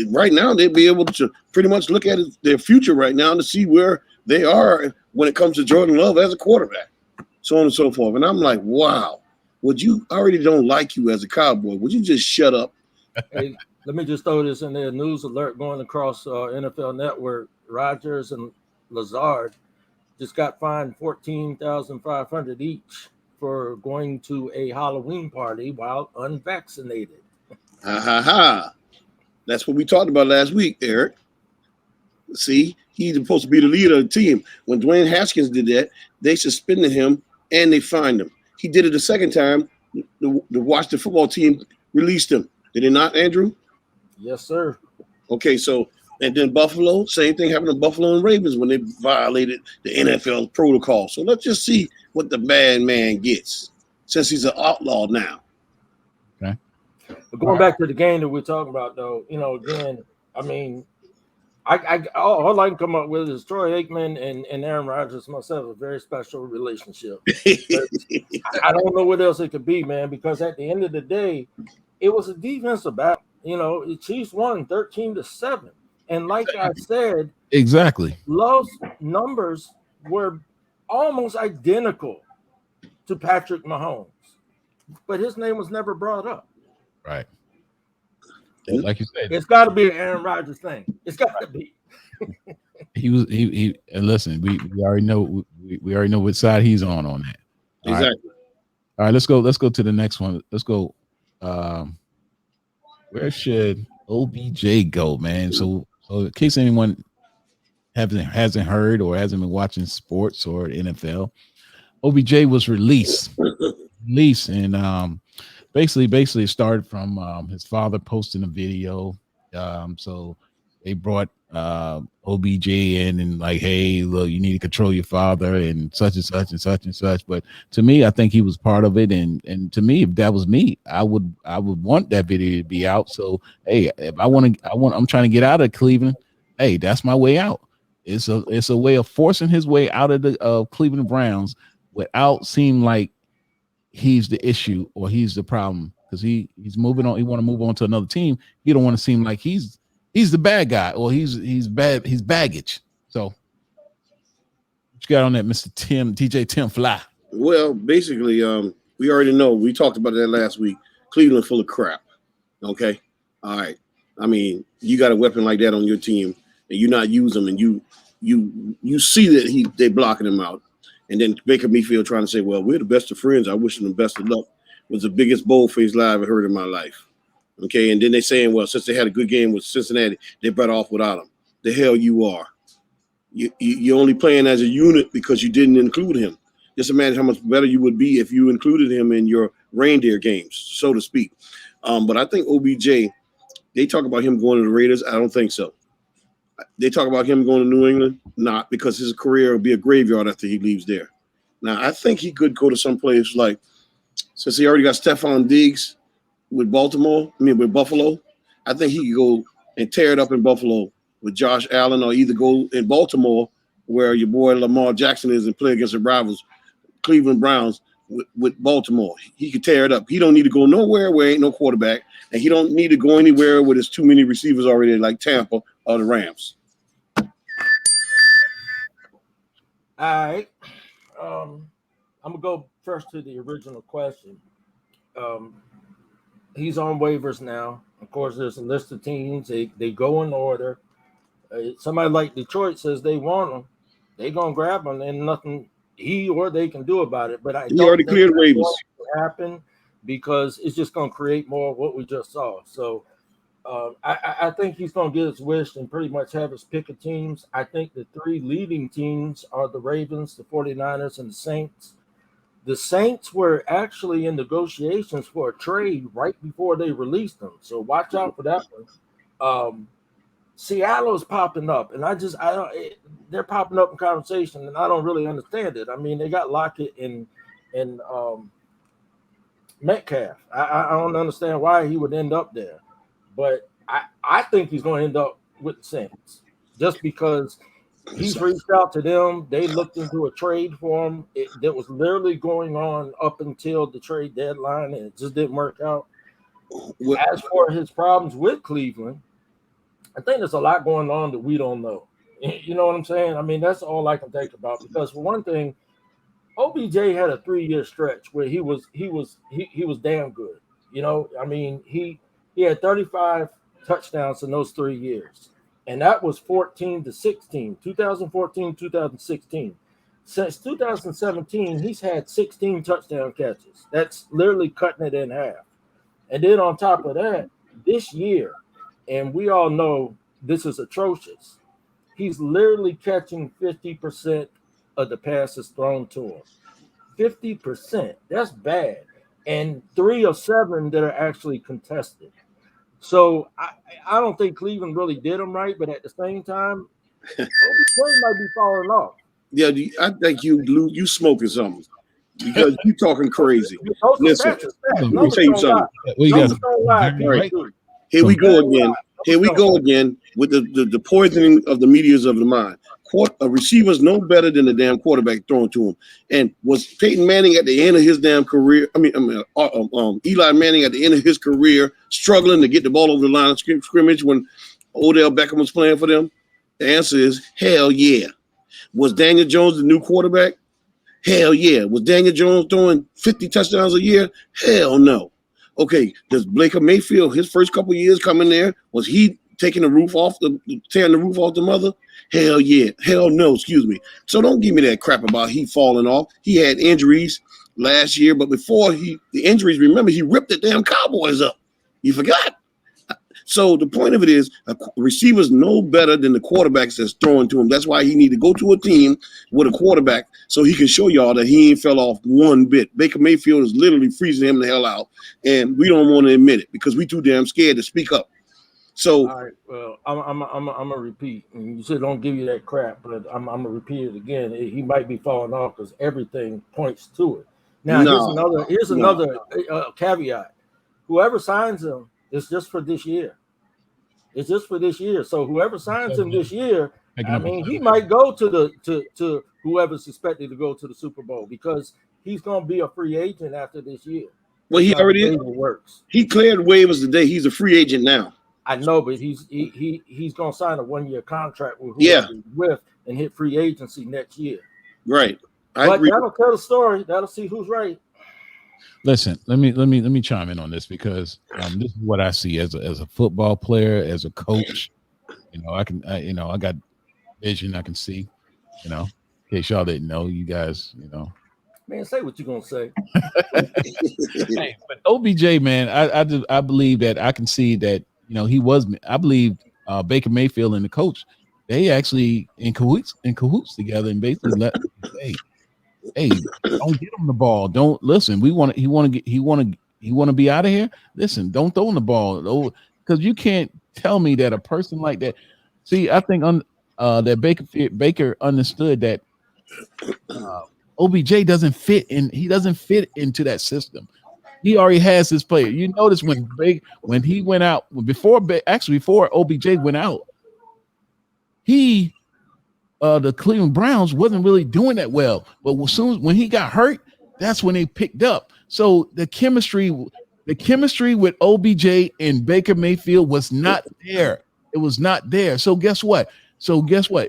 Right now, they'd be able to pretty much look at their future right now to see where they are when it comes to Jordan Love as a quarterback, so on and so forth. And I'm like, wow, I already don't like you as a Cowboy. Would you just shut up? Hey, let me just throw this in there. News alert going across NFL Network. Rodgers and Lazard just got fined $14,500 each for going to a Halloween party while unvaccinated. That's what we talked about last week, Eric. See, he's supposed to be the leader of the team. When Dwayne Haskins did that, they suspended him and they fined him. He did it the second time. The Washington football team released him. Did it not, Andrew? Yes, sir. Okay, and then Buffalo, same thing happened to Buffalo and Ravens when they violated the NFL protocol. So let's just see what the bad man gets since he's an outlaw now. Okay. But going back to the game that we're talking about, though, again, I mean, all I can come up with is Troy Aikman and Aaron Rodgers myself a very special relationship. I don't know what else it could be, man, because at the end of the day, it was a defensive battle. The Chiefs won 13-7. And like I said, exactly, Love's numbers were almost identical to Patrick Mahomes, but his name was never brought up. Right. Like you said, it's got to be an Aaron Rodgers thing. It's got to be. He and listen, we already know we already know which side he's on that. Exactly. All right, let's go to the next one. Let's go. Where should OBJ go, man? So in case anyone hasn't heard or hasn't been watching sports or NFL, OBJ was released, and basically it started from his father posting a video. So they brought OBJ in and like, hey, look, you need to control your father and such and such and such and such. But to me, I think he was part of it, and to me, if that was me, I would want that video to be out. So hey, if I'm trying to get out of Cleveland. Hey, that's my way out. It's a way of forcing his way out of the Cleveland Browns without seeming like he's the issue or he's the problem, because he's moving on. He want to move on to another team. He don't want to seem like he's the bad guy or he's bad. He's baggage. So what you got on that, Mr. DJ Tim Fly? Well, basically, we already know. We talked about that last week. Cleveland full of crap. Okay, all right. I mean, you got a weapon like that on your team, and you not use them, and you see that they blocking him out. And then Baker Mayfield trying to say, well, we're the best of friends. I wish him the best of luck. Was the biggest bold-faced lie I've ever heard in my life. Okay, and then they saying, well, since they had a good game with Cincinnati, they better off without him. The hell you are. You're only playing as a unit because you didn't include him. Just imagine how much better you would be if you included him in your reindeer games, so to speak. But I think OBJ, they talk about him going to the Raiders. I don't think so. They talk about him going to New England, not, because his career will be a graveyard after he leaves there. Now, I think he could go to some place like, since he already got Stephon Diggs with Buffalo, I think he could go and tear it up in Buffalo with Josh Allen, or either go in Baltimore where your boy Lamar Jackson is and play against the rivals, Cleveland Browns, with Baltimore. He could tear it up. He don't need to go nowhere where ain't no quarterback, and he don't need to go anywhere where there's too many receivers already, like Tampa or the Rams. All right. I'm going to go first to the original question. He's on waivers now. Of course, there's a list of teams. They go in order. Somebody like Detroit says they want him. They're going to grab him, and nothing he or they can do about it. But he already cleared waivers. Happen, because it's just going to create more of what we just saw. So I think he's going to get his wish and pretty much have his pick of teams. I think the three leading teams are the Ravens, the 49ers, and the Saints. The Saints were actually in negotiations for a trade right before they released them. So watch out for that one. Seattle's popping up, and they're popping up in conversation, and I don't really understand it. I mean, they got Lockett and Metcalf. I don't understand why he would end up there, but I think he's going to end up with the Saints just because he's reached out to them. They looked into a trade for him that was literally going on up until the trade deadline, and it just didn't work out. As for his problems with Cleveland, I think there's a lot going on that we don't know. You know what I'm saying? I mean, that's all I can think about, because for one thing, OBJ had a 3-year stretch where he was damn good. You know, I mean, he had 35 touchdowns in those 3 years, and that was 14-16, 2014, 2016. Since 2017, he's had 16 touchdown catches. That's literally cutting it in half. And then on top of that, this year, and we all know this is atrocious, he's literally catching 50% of the passes thrown to him. 50%. That's bad. And 3 of 7 that are actually contested. So I don't think Cleveland really did him right, but at the same time, OBJ might be falling off. Yeah, I think you smoking something, because you talking crazy. Listen, let me tell you something. Right. Here we go again. Here we go again with the poisoning of the medias of the mind. Receivers no better than the damn quarterback throwing to him. And was Peyton Manning at the end of his damn career? Eli Manning at the end of his career struggling to get the ball over the line of scrimmage when Odell Beckham was playing for them? The answer is hell yeah. Was Daniel Jones the new quarterback? Hell yeah. Was Daniel Jones throwing 50 touchdowns a year? Hell no. Okay, does Baker Mayfield, his first couple of years coming there, was he taking tearing the roof off the mother? Hell yeah. Hell no, excuse me. So don't give me that crap about he falling off. He had injuries. last year, but before the injuries, remember, he ripped the damn Cowboys up. You forgot. So the point of it is, receivers know better than the quarterbacks that's throwing to him. That's why he need to go to a team with a quarterback so he can show y'all that he ain't fell off one bit. Baker Mayfield is literally freezing him the hell out, and we don't want to admit it because we too damn scared to speak up. So, all right, well, I'm gonna repeat. You said don't give you that crap, but I'm gonna repeat it again. He might be falling off because everything points to it. Now, here's another caveat. Whoever signs him, it's just for this year. It's just for this year. So whoever signs him this year, I mean, he might go to whoever's expected to go to the Super Bowl because he's going to be a free agent after this year. Well, he already is. Works. He cleared waivers today. He's a free agent now. I know, but he's going to sign a 1-year contract with whoever he's with and hit free agency next year. Right. But that'll tell the story. That'll see who's right. Listen, let me chime in on this because this is what I see as a football player, as a coach. You know, I got vision. I can see. You know, in case y'all didn't know, you guys, you know. Man, say what you're gonna say. Hey, but OBJ, man, I believe that I can see that. You know, I believe Baker Mayfield and the coach, they actually in cahoots together and basically let hey, don't get him the ball. Don't listen. He want to be out of here. Listen, don't throw him the ball because you can't tell me that a person like that. See, I think that Baker understood that OBJ doesn't fit in. He doesn't fit into that system. He already has his player. You notice when he went out before OBJ went out, the Cleveland Browns wasn't really doing that well, but when he got hurt, that's when they picked up. So the chemistry with OBJ and Baker Mayfield was not there. It was not there. So guess what?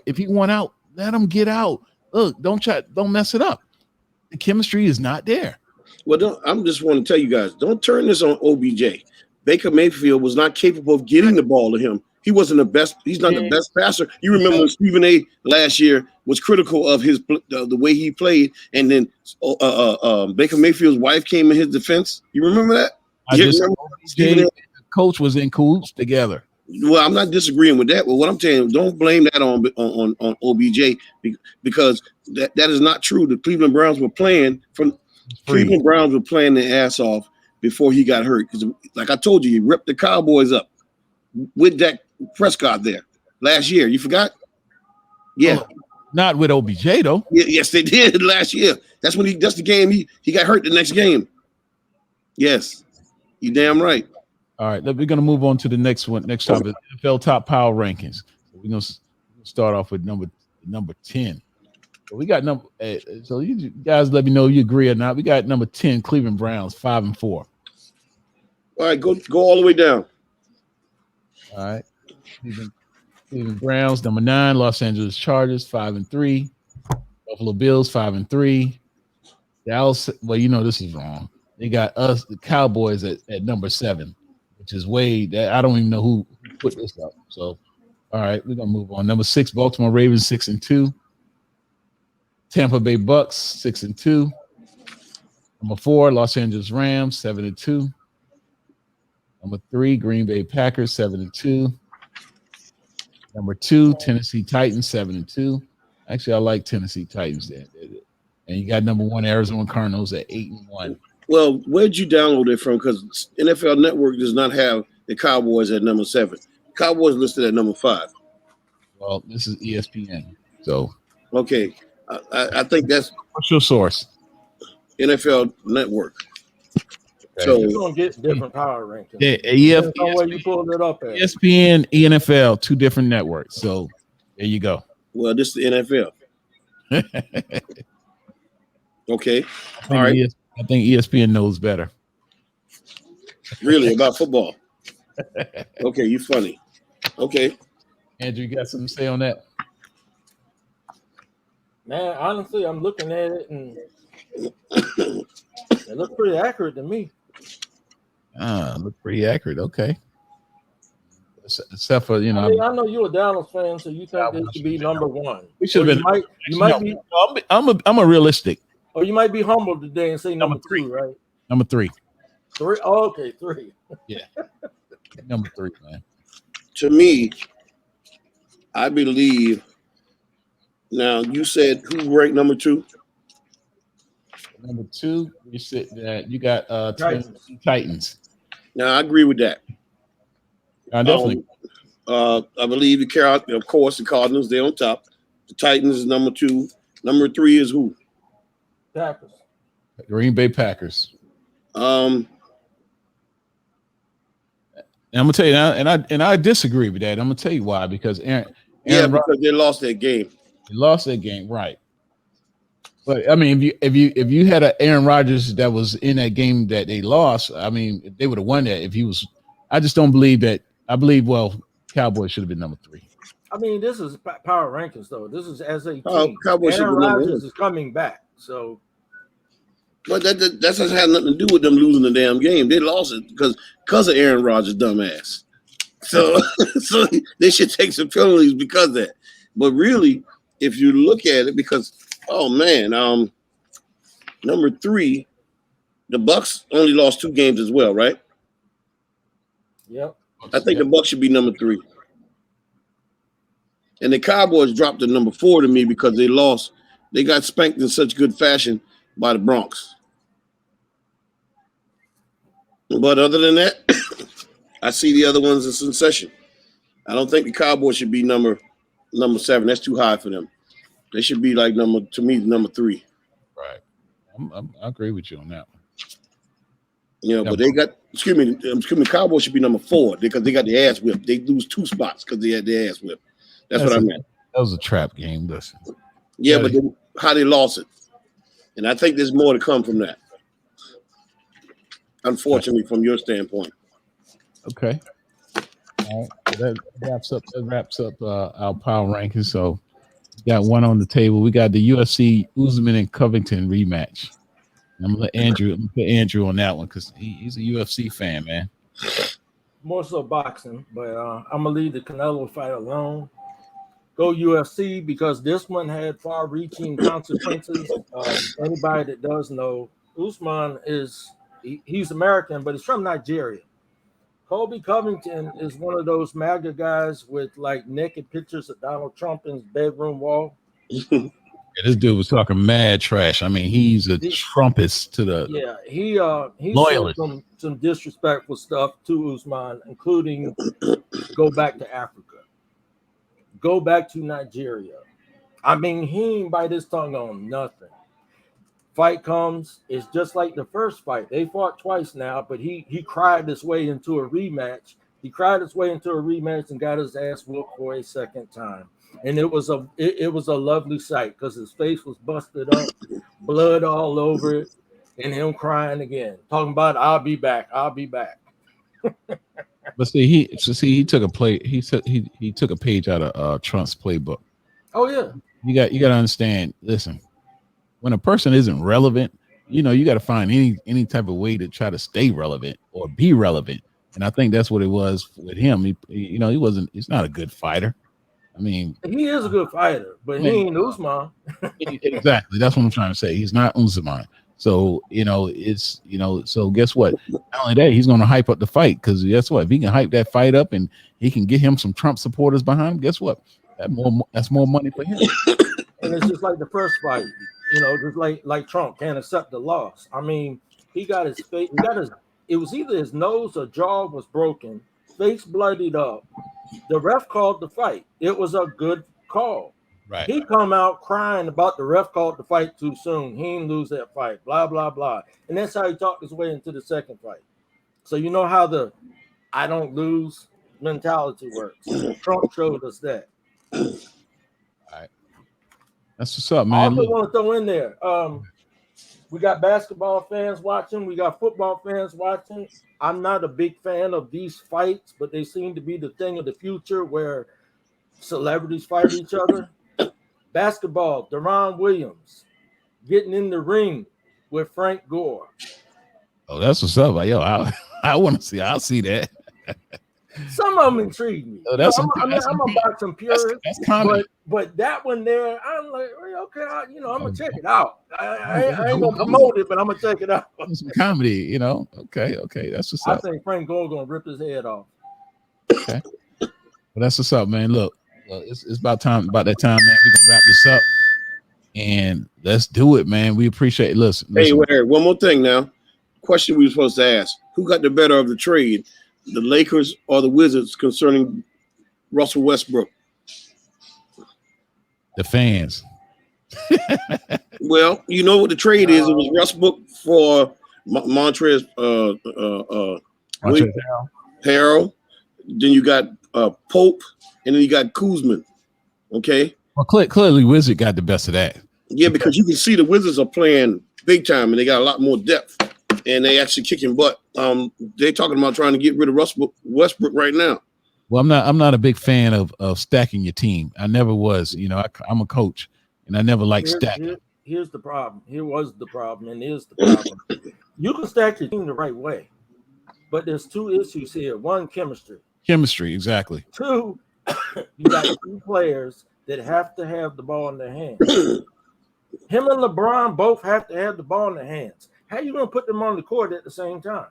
If he went out, let him get out. Look, don't mess it up. The chemistry is not there. Well, I'm just want to tell you guys, don't turn this on OBJ. Baker Mayfield was not capable of getting the ball to him. He wasn't the best. He's not the best passer. You remember when Stephen A. last year was critical of the way he played, and then Baker Mayfield's wife came in his defense. You remember that? The coach was in cahoots together. Well, I'm not disagreeing with that. But what I'm saying, don't blame that on OBJ because that is not true. The Cleveland Browns were playing their ass off before he got hurt. Because, like I told you, he ripped the Cowboys up with Dak Prescott there last year. You forgot? Yeah. Oh, not with OBJ though. Yeah, yes, they did last year. That's the game he got hurt the next game. Yes. You damn right. All right, we're gonna move on to the next one. Next topic, NFL top power rankings. So we're gonna start off with number 10. So we got number. So you guys, let me know if you agree or not. We got number 10, Cleveland Browns, 5-4. All right, go all the way down. All right, Cleveland Browns, number 9, Los Angeles Chargers, 5-3. Buffalo Bills, 5-3. Dallas. Well, you know this is wrong. They got us, the Cowboys, at number 7, which is way that I don't even know who put this up. So, all right, we're gonna move on. Number 6, Baltimore Ravens, 6-2. Tampa Bay Bucks, 6-2. Number 4, Los Angeles Rams, 7-2. Number 3, Green Bay Packers, 7-2. Number 2, Tennessee Titans, 7-2. Actually, I like Tennessee Titans there. And you got number 1, Arizona Cardinals at 8-1. Well, where'd you download it from? Because NFL Network does not have the Cowboys at number 7. Cowboys listed at number 5. Well, this is ESPN. So okay. I think that's what's your source? NFL Network. Okay. So you're gonna get different power rankings. Yeah, where you pulled it up at. ESPN, NFL, 2 different networks. So there you go. Well, this is the NFL. Okay. All right. I think ESPN knows better. Really about football. Okay, you funny. Okay. Andrew, you got something to say on that? Man, honestly, I'm looking at it and it looks pretty accurate to me. Look pretty accurate. Okay. Except for, I know you're a Dallas fan, so you think this should be number 1. We should have been. You might be. I'm a realistic. Or you might be humble today and say number three. 2, right? Number 3. 3. Oh, okay, 3. Yeah. Number 3, man. To me, I believe. Now you said who ranked number 2? Number 2, you said that you got Titans. Now I agree with that. Definitely. I believe of course, the Cardinals, they're on top. The Titans is number 2. Number 3 is who? Packers. Green Bay Packers. Um, And I'm gonna tell you now, and I disagree with that. I'm gonna tell you why. Because Aaron because they lost that game. They lost that game, right? But I mean, if you had an Aaron Rodgers that was in that game that they lost, I mean, they would have won that if he was. I just don't believe that. I believe Cowboys should have been number 3. I mean, this is power rankings, though. This is as a team. Cowboys Aaron Rodgers is coming back, so. But that doesn't have nothing to do with them losing the damn game. They lost it because of Aaron Rodgers' dumbass. So they should take some penalties because of that. But really, if you look at it, because number 3, the Bucks only lost 2 games as well, right? Yep. I think the Bucks should be number 3. And the Cowboys dropped to number 4 to me because they lost. They got spanked in such good fashion by the Bronx. But other than that, I see the other ones as in session. I don't think the Cowboys should be number 7. That's too high for them. They should be like number 3. Right. I agree with you on that one. But they got excuse me, Cowboys should be number 4 because they got the ass whipped. They lose 2 spots because they had the ass whipped. That's what I meant. That was a trap game, listen. Yeah, but how they lost it. And I think there's more to come from that. Unfortunately, from your standpoint. Okay. All right. That wraps up our power rankings. So we got one on the table. We got the UFC Usman and Covington rematch. I'm gonna put Andrew on that one because he's a UFC fan, man. More so boxing, but I'm gonna leave the Canelo fight alone. Go UFC because this one had far-reaching consequences. Anybody that does know, Usman he's American, but he's from Nigeria. Colby Covington is one of those MAGA guys with like naked pictures of Donald Trump in his bedroom wall. Yeah, this dude was talking mad trash. I mean, he's a Trumpist to the he loyalist. said some disrespectful stuff to Usman, including go back to Africa, go back to Nigeria. I mean, he ain't bite his tongue on nothing. Fight comes, it's just like the first fight. They fought twice now, but he cried his way into a rematch. He cried his way into a rematch and got his ass whooped for a second time. And it was a lovely sight because his face was busted up, blood all over it, and him crying again, talking about I'll be back. But he took a page out of Trump's playbook. Oh yeah. You got to understand, listen, when a person isn't relevant, you got to find any type of way to try to stay relevant or be relevant. And I think that's what it was with him. He's not a good fighter. I mean, he is a good fighter, but he ain't Usman. Exactly. That's what I'm trying to say. He's not Usman. So, so guess what? Not only that, he's going to hype up the fight because guess what? If he can hype that fight up and he can get him some Trump supporters behind him, guess what? That's more money for him. And it's just like the first fight, just like Trump can't accept the loss. I mean, he got his face, it was either his nose or jaw was broken, face bloodied up. The ref called the fight. It was a good call. Right. He come out crying about the ref called the fight too soon. He didn't lose that fight, blah, blah, blah. And that's how he talked his way into the second fight. So you know how the I don't lose mentality works. Trump showed us that. All right. That's what's up, man. I also want to throw in there. We got basketball fans watching. We got football fans watching. I'm not a big fan of these fights, but they seem to be the thing of the future where celebrities fight each other. Basketball, Deron Williams getting in the ring with Frank Gore. Oh, that's what's up. Yo, I want to see. I'll see that. Some of them intrigue me. Oh, that's I'm a boxing purist, that's comedy. but that one there, I'm like, okay, I'm gonna check it out. I ain't Who gonna promote it, but I'm gonna check it out. some comedy, Okay, that's what's I up. think Frank Gore gonna rip his head off. Okay, well, that's what's up, man. Look, it's about that time, man. We're gonna wrap this up and let's do it, man. We appreciate it. Listen. Hey, wait, one more thing now. Question we were supposed to ask: who got the better of the trade, the Lakers or the Wizards, concerning Russell Westbrook? The fans. Well, you know what the trade is. It was Westbrook for Montrezl Harrell. Then you got Pope, and then you got Kuzma. Okay. Well, clearly, Wizard got the best of that. Yeah, because you can see the Wizards are playing big time, and they got a lot more depth, and they actually kicking butt. They're talking about trying to get rid of Westbrook right now. Well, I'm not a big fan of stacking your team. I never was. I'm a coach, and I never liked stacking. Here's the problem. Here was the problem, and here's the problem. You can stack your team the right way, but there's two issues here. One, chemistry. Chemistry, exactly. Two, you got two players that have to have the ball in their hands. Him and LeBron both have to have the ball in their hands. How are you going to put them on the court at the same time?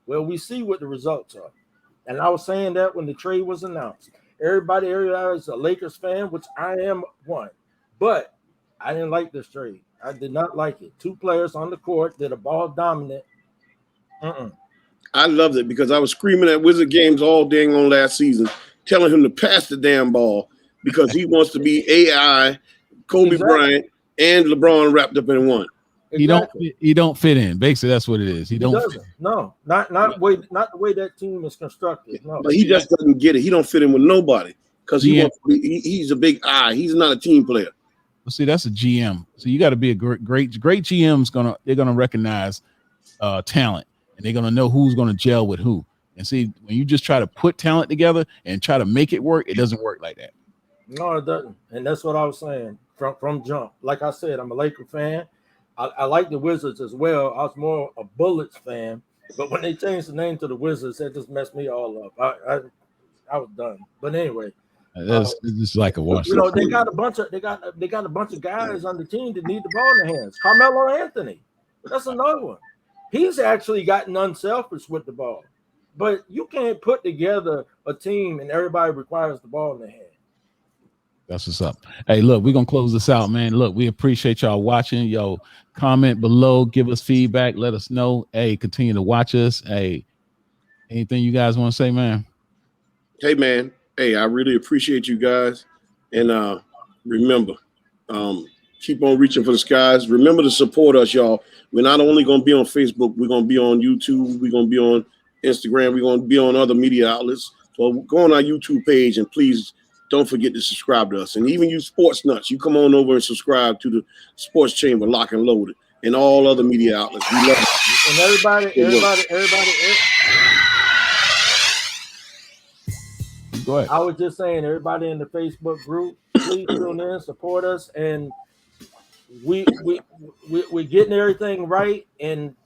Well, we see what the results are. And I was saying that when the trade was announced. Everybody is a Lakers fan, which I am one. But I didn't like this trade. I did not like it. Two players on the court that are ball dominant. I loved it because I was screaming at Wizard games all dang on last season, telling him to pass the damn ball because he wants to be AI, Kobe Bryant, and LeBron wrapped up in one. Exactly. He don't fit in. Basically, that's what it is. He don't fit. No, not the way that team is constructed. No. But he just doesn't get it. He don't fit in with nobody because he's a big eye. He's not a team player. Well, see, that's a GM. So you got to be a great GM's they're gonna recognize talent, and they're gonna know who's gonna gel with who. And see, when you just try to put talent together and try to make it work, it doesn't work like that. No, it doesn't. And that's what I was saying from jump. Like I said, I'm a Laker fan. I like the Wizards as well. I was more a Bullets fan, but when they changed the name to the Wizards, that just messed me all up. I was done. But anyway, it's just like a wash. They got a bunch of guys on the team that need the ball in their hands. Carmelo Anthony, that's another one. He's actually gotten unselfish with the ball, but you can't put together a team and everybody requires the ball in their hand. That's what's up. Hey, look, we're gonna close this out, man. Look, we appreciate y'all watching. Yo, comment below, give us feedback, let us know. Hey, continue to watch us. Hey, anything you guys want to say, man? Hey, man. Hey, I really appreciate you guys. And remember, keep on reaching for the skies. Remember to support us, y'all. We're not only gonna be on Facebook, we're gonna be on YouTube, we're gonna be on Instagram, we're gonna be on other media outlets. So go on our YouTube page and please don't forget to subscribe to us. And even you sports nuts, you come on over and subscribe to the Sports Chamber, Lock and Loaded, and all other media outlets. We love you. And everybody. Go ahead. I was just saying, everybody in the Facebook group, please tune in, support us, and we're getting everything right. And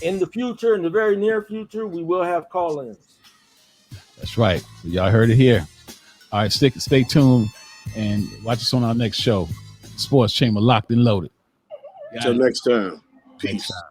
in the future, in the very near future, we will have call-ins. That's right. So y'all heard it here. All right, stay tuned and watch us on our next show. Sports Chamber, Locked and Loaded. Until next time. Peace. Next time.